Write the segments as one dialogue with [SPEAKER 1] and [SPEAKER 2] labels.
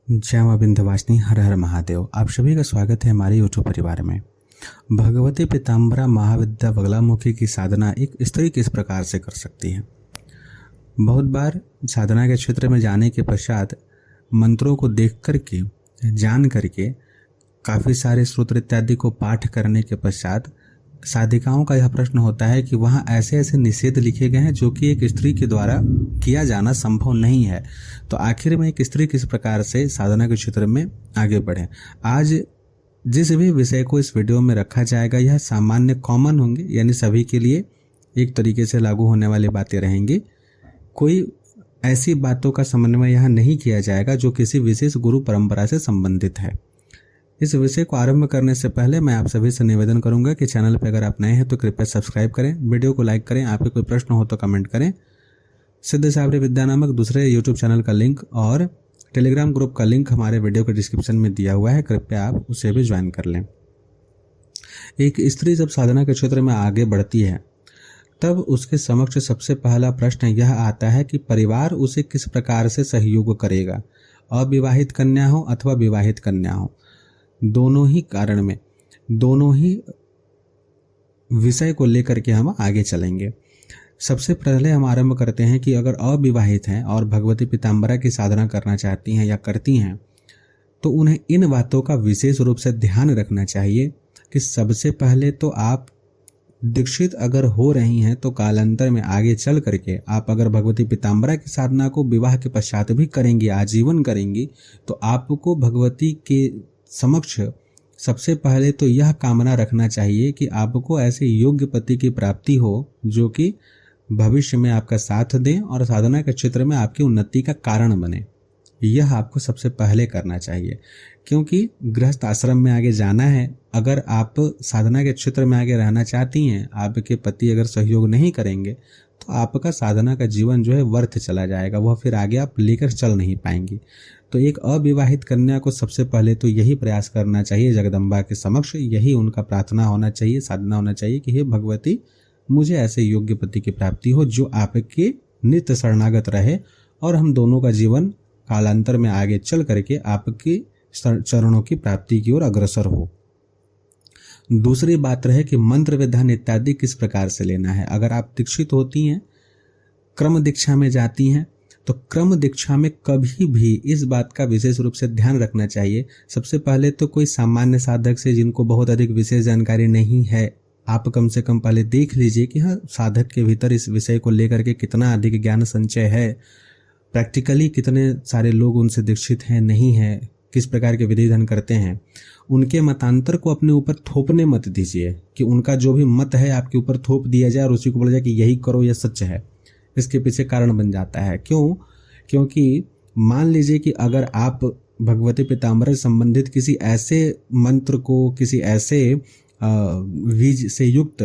[SPEAKER 1] जय मां विंध्यवासिनी, हर हर महादेव। आप सभी का स्वागत है हमारे यूट्यूब परिवार में। भगवती पीताम्बरा महाविद्या बगलामुखी की साधना एक स्त्री किस प्रकार से कर सकती है। बहुत बार साधना के क्षेत्र में जाने के पश्चात मंत्रों को देख करके, जान करके, काफ़ी सारे सूत्र इत्यादि को पाठ करने के पश्चात साधिकाओं का यह प्रश्न होता है कि वहाँ ऐसे ऐसे निषेध लिखे गए हैं जो कि एक स्त्री के द्वारा किया जाना संभव नहीं है। तो आखिर में एक स्त्री किस प्रकार से साधना के क्षेत्र में आगे बढ़े। आज जिस भी विषय को इस वीडियो में रखा जाएगा यह सामान्य कॉमन होंगे, यानी सभी के लिए एक तरीके से लागू होने वाली बातें रहेंगी। कोई ऐसी बातों का समन्वय यहाँ नहीं किया जाएगा जो किसी विशेष गुरु परंपरा से संबंधित है। इस विषय को आरंभ करने से पहले मैं आप सभी से निवेदन करूंगा कि चैनल पर अगर आप नए हैं तो कृपया सब्सक्राइब करें, वीडियो को लाइक करें, आपके कोई प्रश्न हो तो कमेंट करें। सिद्ध साबरी विद्या नामक दूसरे यूट्यूब चैनल का लिंक और टेलीग्राम ग्रुप का लिंक हमारे वीडियो के डिस्क्रिप्शन में दिया हुआ है, कृपया आप उसे भी ज्वाइन कर लें। एक स्त्री जब साधना के क्षेत्र में आगे बढ़ती है तब उसके समक्ष सबसे पहला प्रश्न यह आता है कि परिवार उसे किस प्रकार से सहयोग करेगा। अविवाहित कन्या हो अथवा विवाहित कन्या हो, दोनों ही कारण में, दोनों ही विषय को लेकर के हम आगे चलेंगे। सबसे पहले हम आरंभ करते हैं कि अगर अविवाहित हैं और भगवती पीताम्बरा की साधना करना चाहती हैं या करती हैं तो उन्हें इन बातों का विशेष रूप से ध्यान रखना चाहिए कि सबसे पहले तो आप दीक्षित अगर हो रही हैं तो कालांतर में आगे चल करके आप अगर भगवती पीताम्बरा की साधना को विवाह के पश्चात भी करेंगी, आजीवन करेंगी, तो आपको भगवती के समक्ष सबसे पहले तो यह कामना रखना चाहिए कि आपको ऐसे योग्य पति की प्राप्ति हो जो कि भविष्य में आपका साथ दें और साधना के क्षेत्र में आपकी उन्नति का कारण बने। यह आपको सबसे पहले करना चाहिए, क्योंकि गृहस्थ आश्रम में आगे जाना है। अगर आप साधना के क्षेत्र में आगे रहना चाहती हैं, आपके पति अगर सहयोग नहीं करेंगे तो आपका साधना का जीवन जो है व्यर्थ चला जाएगा, वह फिर आगे आप लेकर चल नहीं पाएंगी। तो एक अविवाहित कन्या को सबसे पहले तो यही प्रयास करना चाहिए जगदम्बा के समक्ष, यही उनका प्रार्थना होना चाहिए, साधना होना चाहिए कि हे भगवती, मुझे ऐसे योग्य पति की प्राप्ति हो जो आपके नित्य शरणागत रहे और हम दोनों का जीवन कालांतर में आगे चल करके आपकी चरणों की प्राप्ति की ओर अग्रसर हो। दूसरी बात रहे कि मंत्र विधान इत्यादि किस प्रकार से लेना है। अगर आप दीक्षित होती हैं, क्रम दीक्षा में जाती हैं, तो क्रम दीक्षा में कभी भी इस बात का विशेष रूप से ध्यान रखना चाहिए। सबसे पहले तो कोई सामान्य साधक से जिनको बहुत अधिक विशेष जानकारी नहीं है, आप कम से कम पहले देख लीजिए कि हाँ, साधक के भीतर इस विषय को लेकर के कितना अधिक ज्ञान संचय है, प्रैक्टिकली कितने सारे लोग उनसे दीक्षित हैं, नहीं है, किस प्रकार के विधि विधान करते हैं। उनके मतांतर को अपने ऊपर थोपने मत दीजिए कि उनका जो भी मत है आपके ऊपर थोप दिया जाए और उसी को बोला जाए कि यही करो, यह सच है। इसके पीछे कारण बन जाता है। क्यों? क्योंकि मान लीजिए कि अगर आप भगवती पीताम्बरा से संबंधित किसी ऐसे मंत्र को, किसी ऐसे बीज से युक्त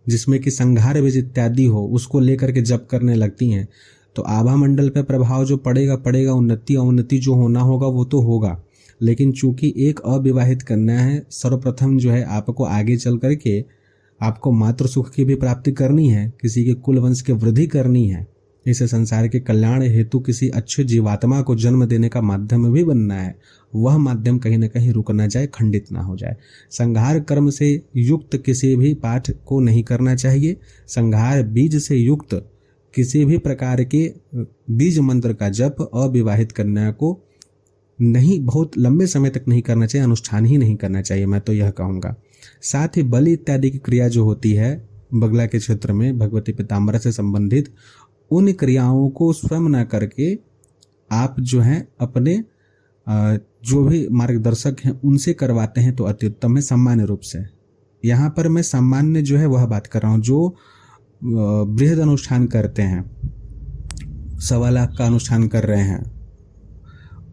[SPEAKER 1] जिसमें कि संघार बीज इत्यादि हो, उसको लेकर के जप करने लगती हैं तो आभा मंडल पे प्रभाव जो पड़ेगा, उन्नति अवनति जो होना होगा वो तो होगा। लेकिन चूंकि एक अविवाहित कन्या है, सर्वप्रथम जो है आपको आगे चल करके आपको मातृ सुख की भी प्राप्ति करनी है, किसी के कुल वंश की वृद्धि करनी है, इस संसार के कल्याण हेतु किसी अच्छे जीवात्मा को जन्म देने का माध्यम भी बनना है। वह माध्यम कहीं न कहीं रुक ना जाए, खंडित ना हो जाए। संघार कर्म से युक्त किसी भी पाठ को नहीं करना चाहिए। संघार बीज से युक्त किसी भी प्रकार के बीज मंत्र का जप अविवाहित कन्या को नहीं, बहुत लंबे समय तक नहीं करना चाहिए, अनुष्ठान ही नहीं करना चाहिए, मैं तो यह कहूँगा। साथ ही बलि इत्यादि की क्रिया जो होती है बगला के क्षेत्र में भगवती पीताम्बरा से संबंधित, उन क्रियाओं को स्वयं न करके आप जो हैं अपने जो भी मार्गदर्शक हैं उनसे करवाते हैं तो अति उत्तम है, सामान्य रूप से। यहाँ पर मैं सामान्य जो है वह बात कर रहा हूँ। जो बृहद अनुष्ठान करते हैं, 1.25 लाख का अनुष्ठान कर रहे हैं,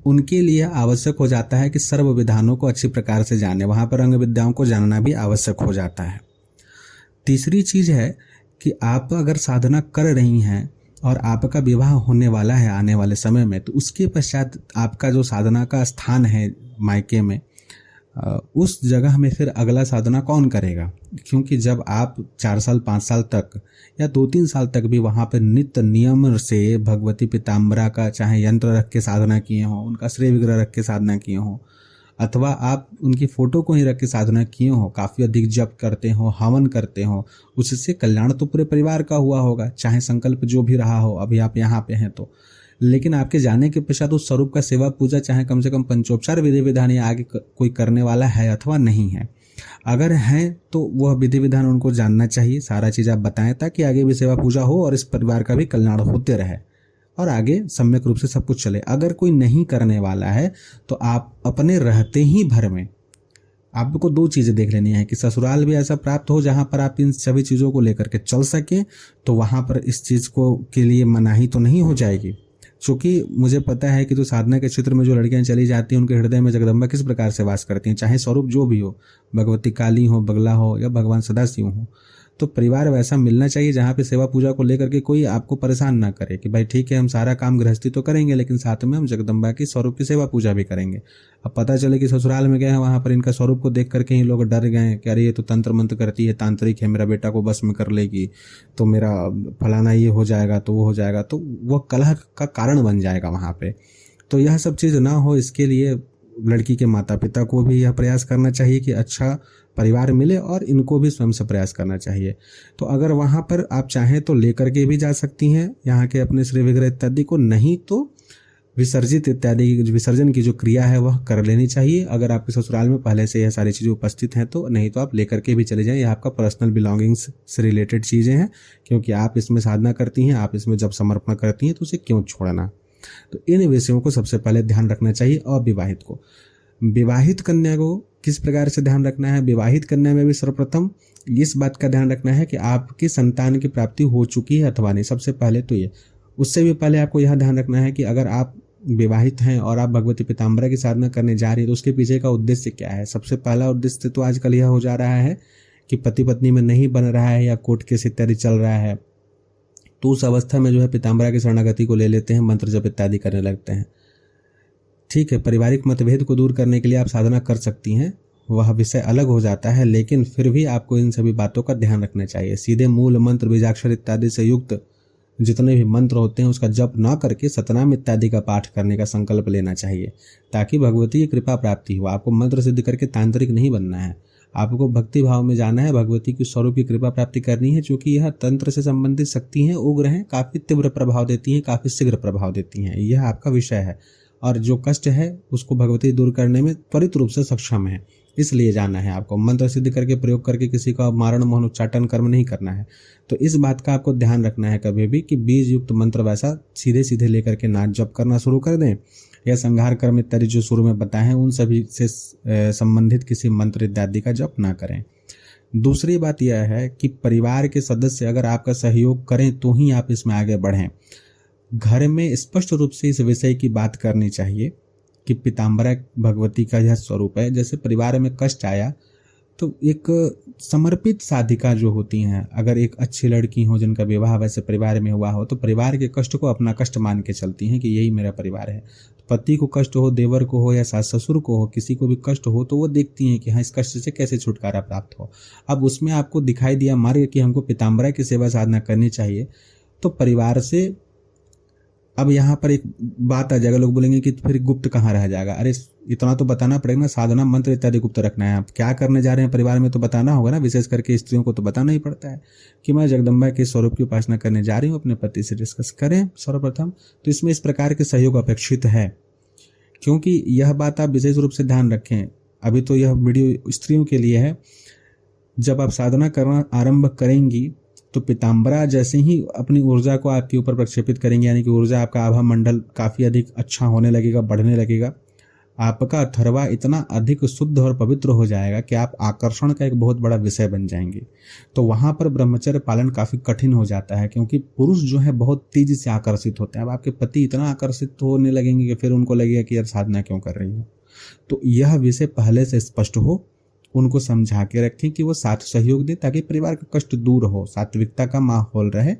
[SPEAKER 1] उनके लिए आवश्यक हो जाता है कि सर्व विधानों को अच्छी प्रकार से जाने, वहाँ पर अंग विद्याओं को जानना भी आवश्यक हो जाता है। तीसरी चीज है कि आप अगर साधना कर रही हैं और आपका विवाह होने वाला है आने वाले समय में, तो उसके पश्चात आपका जो साधना का स्थान है मायके में, उस जगह में फिर अगला साधना कौन करेगा? क्योंकि जब आप 4 साल 5 साल तक या 2-3 साल तक भी वहाँ पर नित्य नियम से भगवती पीताम्बरा का चाहे यंत्र रख के साधना किए हों, उनका श्रेय विग्रह रख के साधना किए हों, अथवा आप उनकी फोटो को ही रख के साधना किए हो, काफ़ी अधिक जप करते हो, हवन करते हो, उससे कल्याण तो पूरे परिवार का हुआ होगा, चाहे संकल्प जो भी रहा हो। अभी आप यहाँ पे हैं तो, लेकिन आपके जाने के पश्चात उस स्वरूप का सेवा पूजा चाहे कम से कम पंचोपचार विधि विधान या आगे कोई करने वाला है अथवा नहीं है। अगर है तो वह विधि विधान उनको जानना चाहिए, सारा चीज़ आप बताएं ताकि आगे भी सेवा पूजा हो और इस परिवार का भी कल्याण होते रहे और आगे सम्यक रूप से सब कुछ चले। अगर कोई नहीं करने वाला है तो आप अपने रहते ही भर में आपको 2 चीज़ें देख लेनी है कि ससुराल भी ऐसा प्राप्त हो जहाँ पर आप इन सभी चीज़ों को लेकर के चल सकें, तो वहाँ पर इस चीज़ को के लिए मनाही तो नहीं हो जाएगी। क्योंकि मुझे पता है कि तो साधना के क्षेत्र में जो लड़कियां चली जाती हैं उनके हृदय में जगदम्बा किस प्रकार से वास करती हैं, चाहे स्वरूप जो भी हो, भगवती काली हो, बगला हो या भगवान सदाशिव हो। तो परिवार वैसा मिलना चाहिए जहाँ पे सेवा पूजा को लेकर के कोई आपको परेशान ना करे कि भाई ठीक है हम सारा काम गृहस्थी तो करेंगे लेकिन साथ में हम जगदम्बा की स्वरूप की सेवा पूजा भी करेंगे। अब पता चले कि ससुराल में गए हैं, वहाँ पर इनका स्वरूप को देख करके ही लोग डर गए कि अरे ये तो तंत्र मंत्र करती है, तांत्रिक है, मेरा बेटा को बस में कर लेगी, तो मेरा फलाना ये हो जाएगा, तो वो हो जाएगा, तो वह कलह का कारण बन जाएगा वहाँ पे। तो यह सब चीज़ ना हो, इसके लिए लड़की के माता पिता को भी यह प्रयास करना चाहिए कि अच्छा परिवार मिले और इनको भी स्वयं से प्रयास करना चाहिए। तो अगर वहाँ पर आप चाहें तो लेकर के भी जा सकती हैं यहाँ के अपने श्री विग्रह इत्यादि को, नहीं तो विसर्जित इत्यादि विसर्जन की जो क्रिया है वह कर लेनी चाहिए। अगर आपके ससुराल में पहले से यह सारी चीज़ें उपस्थित हैं तो, नहीं तो आप लेकर के भी चले जाएं। यह आपका पर्सनल बिलोंगिंग्स से रिलेटेड चीज़ें हैं, क्योंकि आप इसमें साधना करती हैं, आप इसमें जब समर्पण करती हैं तो उसे क्यों छोड़ना। तो इन विषयों को सबसे पहले ध्यान रखना चाहिए। अविवाहित को, विवाहित कन्या को किस प्रकार से ध्यान रखना है? विवाहित कन्या में भी सर्वप्रथम इस बात का ध्यान रखना है कि आपकी संतान की प्राप्ति हो चुकी है अथवा नहीं। सबसे पहले तो ये, उससे भी पहले आपको यह ध्यान रखना है कि अगर आप विवाहित हैं और आप भगवती पीताम्बरा की साधना करने जा रही है तो उसके पीछे का उद्देश्य क्या है। सबसे पहला उद्देश्य तो आजकल यह हो जा रहा है कि पति पत्नी में नहीं बन रहा है या कोर्ट केस इत्यादि चल रहा है, तो उस अवस्था में जो है पीताम्बरा की शरणागति को ले लेते हैं, मंत्र जप इत्यादि करने लगते हैं। ठीक है, पारिवारिक मतभेद को दूर करने के लिए आप साधना कर सकती हैं, वह विषय अलग हो जाता है, लेकिन फिर भी आपको इन सभी बातों का ध्यान रखना चाहिए। सीधे मूल मंत्र बीजाक्षर इत्यादि से युक्त जितने भी मंत्र होते हैं उसका जप ना करके सतनाम इत्यादि का पाठ करने का संकल्प लेना चाहिए, ताकि भगवती की कृपा प्राप्ति हो। आपको मंत्र सिद्ध करके तांत्रिक नहीं बनना है, आपको भक्ति भाव में जाना है, भगवती की स्वरूप की कृपा प्राप्ति करनी है। क्योंकि यह तंत्र से संबंधित शक्ति हैं, उग्र हैं, काफ़ी तीव्र प्रभाव देती हैं, काफ़ी शीघ्र प्रभाव देती हैं। यह आपका विषय है और जो कष्ट है उसको भगवती दूर करने में त्वरित रूप से सक्षम है, इसलिए जाना है आपको। मंत्र सिद्ध करके प्रयोग करके किसी का मारण मोहन उच्चाटन कर्म नहीं करना है। तो इस बात का आपको ध्यान रखना है कभी भी कि बीज युक्त मंत्र वैसा सीधे सीधे लेकर के ना जप करना शुरू कर दें, या संहार कर्म इत्यादि जो शुरू में बताए हैं उन सभी से संबंधित किसी मंत्र इत्यादि का जप ना करें। दूसरी बात यह है कि परिवार के सदस्य अगर आपका सहयोग करें तो ही आप इसमें आगे बढ़ें। घर में स्पष्ट रूप से इस विषय की बात करनी चाहिए कि पीताम्बरा भगवती का यह स्वरूप है। जैसे परिवार में कष्ट आया तो एक समर्पित साधिका जो होती हैं, अगर एक अच्छी लड़की हो जिनका विवाह वैसे परिवार में हुआ हो, तो परिवार के कष्ट को अपना कष्ट मान के चलती हैं कि यही मेरा परिवार है। तो पति को कष्ट हो, देवर को हो या सास ससुर को हो, किसी को भी कष्ट हो तो वो देखती हैं कि हाँ इस कष्ट से कैसे छुटकारा प्राप्त हो। अब उसमें आपको दिखाई दिया मार्ग कि हमको पीताम्बरा की सेवा साधना करनी चाहिए, तो परिवार से अब यहाँ पर एक बात आ जाएगा, लोग बोलेंगे कि फिर गुप्त कहाँ रह जाएगा। अरे इतना तो बताना पड़ेगा ना, साधना मंत्र इत्यादि गुप्त रखना है। आप क्या करने जा रहे हैं परिवार में तो बताना होगा ना, विशेष करके स्त्रियों को तो बताना ही पड़ता है कि मैं जगदम्बा के स्वरूप की उपासना करने जा रही हूँ, अपने पति से डिस्कस करें सर्वप्रथम। तो इसमें इस प्रकार के सहयोग अपेक्षित है, क्योंकि यह बात आप विशेष रूप से ध्यान रखें। अभी तो यह वीडियो स्त्रियों के लिए है, जब आप साधना करना आरंभ करेंगी तो पीताम्बरा जैसे ही अपनी ऊर्जा को आपके ऊपर प्रक्षेपित करेंगे, यानी कि ऊर्जा आपका आभा मंडल काफ़ी अधिक अच्छा होने लगेगा, बढ़ने लगेगा, आपका अथर्वा इतना अधिक शुद्ध और पवित्र हो जाएगा कि आप आकर्षण का एक बहुत बड़ा विषय बन जाएंगे। तो वहाँ पर ब्रह्मचर्य पालन काफ़ी कठिन हो जाता है, क्योंकि पुरुष जो है बहुत तेजी से आकर्षित होते हैं। अब आपके पति इतना आकर्षित होने लगेंगे कि फिर उनको लगेगा कि यार साधना क्यों कर रही हो। तो यह विषय पहले से स्पष्ट हो, उनको समझा के रखें कि वो साथ सहयोग दें ताकि परिवार का कष्ट दूर हो, सात्विकता का माहौल रहे,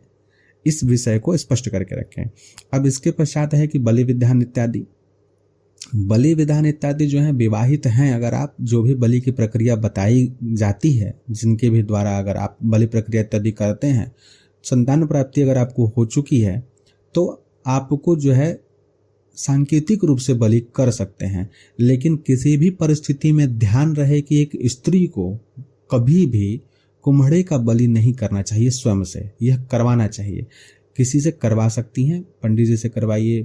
[SPEAKER 1] इस विषय को स्पष्ट करके रखें। अब इसके पश्चात है कि बलि विधान इत्यादि। बलि विधान इत्यादि जो है विवाहित हैं, अगर आप जो भी बलि की प्रक्रिया बताई जाती है, जिनके भी द्वारा अगर आप बलि प्रक्रिया इत्यादि करते हैं, संतान प्राप्ति अगर आपको हो चुकी है तो आपको जो है सांकेतिक रूप से बलि कर सकते हैं। लेकिन किसी भी परिस्थिति में ध्यान रहे कि एक स्त्री को कभी भी कुम्हड़े का बलि नहीं करना चाहिए, स्वयं से यह करवाना चाहिए। किसी से करवा सकती हैं, पंडित जी से करवाइए,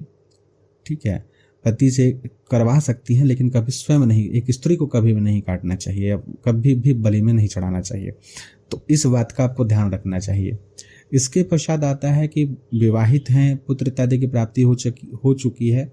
[SPEAKER 1] ठीक है, पति से करवा सकती हैं, लेकिन कभी स्वयं नहीं, एक स्त्री को कभी भी नहीं काटना चाहिए, कभी भी बलि में नहीं चढ़ाना चाहिए। तो इस बात का आपको ध्यान रखना चाहिए। इसके पश्चात आता है कि विवाहित हैं, पुत्र इत्यादि की प्राप्ति हो चुकी है,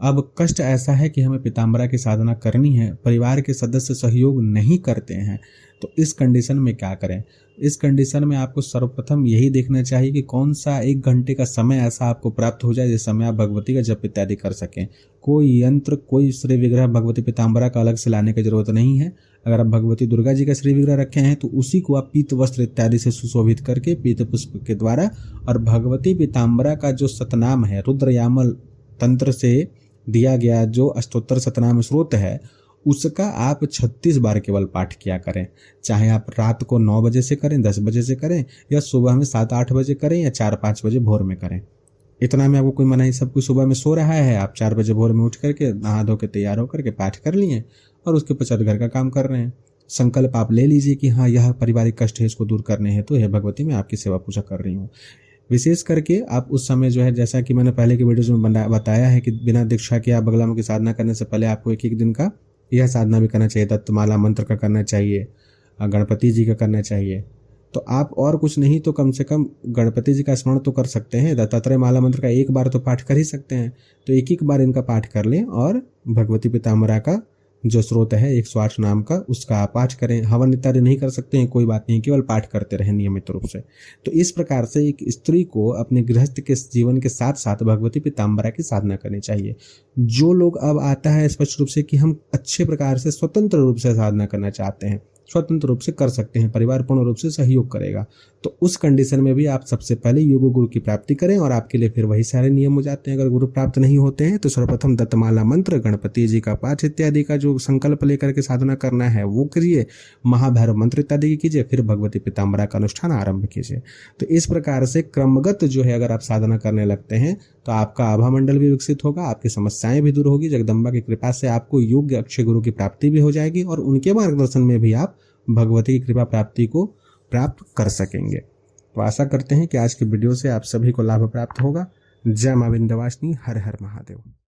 [SPEAKER 1] अब कष्ट ऐसा है कि हमें पीताम्बरा की साधना करनी है, परिवार के सदस्य सहयोग नहीं करते हैं, तो इस कंडीशन में क्या करें? इस कंडीशन में आपको सर्वप्रथम यही देखना चाहिए कि कौन सा 1 घंटे का समय ऐसा आपको प्राप्त हो जाए जिस समय आप भगवती का जप इत्यादि कर सकें। कोई यंत्र, कोई श्री विग्रह भगवती पीताम्बरा का अलग से लाने की जरूरत नहीं है। अगर आप भगवती दुर्गा जी का श्री विग्रह रखे हैं तो उसी को आप पीत वस्त्र इत्यादि से सुशोभित करके पीत पुष्प के द्वारा, और भगवती पीताम्बरा का जो सतनाम है, रुद्रयामल तंत्र से दिया गया जो अष्टोत्तर सतनाम स्रोत है, उसका आप 36 बार केवल पाठ किया करें। चाहे आप रात को 9 बजे से करें, 10 बजे से करें, या सुबह में 7-8 बजे करें, या 4-5 बजे भोर में करें। इतना में आपको कोई मनाही, सब कुछ सुबह में सो रहा है, आप 4 बजे भोर में उठ करके नहा धो के तैयार होकर के पाठ कर लिए और उसके पश्चात घर का काम कर रहे हैं। संकल्प आप ले लीजिए कि हाँ, यह पारिवारिक कष्ट है, इसको दूर करने हैं, तो हे भगवती मैं आपकी सेवा पूजा कर रही हूँ। विशेष करके आप उस समय जो है, जैसा कि मैंने पहले के वीडियोज में बताया है कि बिना दीक्षा के आप बगलामुखी की साधना करने से पहले आपको 1-1 दिन का यह साधना भी करना चाहिए। दत्तमाला मंत्र का करना चाहिए, गणपति जी का करना चाहिए। तो आप और कुछ नहीं तो कम से कम गणपति जी का स्मरण तो कर सकते हैं, दत्तात्रेय माला मंत्र का 1 बार तो पाठ कर ही सकते हैं। तो 1-1 बार इनका पाठ कर लें और भगवती पीताम्बरा का जो स्रोत है 108 नाम का, उसका आप पाठ करें। हवन इत्यादि नहीं कर सकते हैं, कोई बात नहीं, केवल पाठ करते रहें नियमित रूप से। तो इस प्रकार से एक स्त्री को अपने गृहस्थ के जीवन के साथ साथ भगवती पीताम्बरा की साधना करनी चाहिए। जो लोग अब आता है स्पष्ट रूप से कि हम अच्छे प्रकार से स्वतंत्र रूप से साधना करना चाहते हैं, स्वतंत्र रूप से कर सकते हैं, परिवार पूर्ण रूप से सहयोग करेगा, तो उस कंडीशन में भी आप सबसे पहले योग गुरु की प्राप्ति करें और आपके लिए फिर वही सारे नियम हो जाते हैं। अगर गुरु प्राप्त नहीं होते हैं तो सर्वप्रथम दत्तमाला मंत्र, गणपति जी का पाठ इत्यादि का जो संकल्प लेकर के साधना करना है वो करिए, महाभैरव मंत्र इत्यादि की कीजिए, फिर भगवती पीताम्बरा का अनुष्ठान आरंभ कीजिए। तो इस प्रकार से क्रमगत जो है अगर आप साधना करने लगते हैं तो आपका आभा मंडल भी विकसित होगा, आपकी समस्याएं भी दूर होगी, जगदम्बा की कृपा से आपको योग्य अक्षय गुरु की प्राप्ति भी हो जाएगी और उनके मार्गदर्शन में भी आप भगवती की कृपा प्राप्ति को प्राप्त कर सकेंगे। तो आशा करते हैं कि आज के वीडियो से आप सभी को लाभ प्राप्त होगा। जय मां विंध्यवासिनी, हर हर महादेव।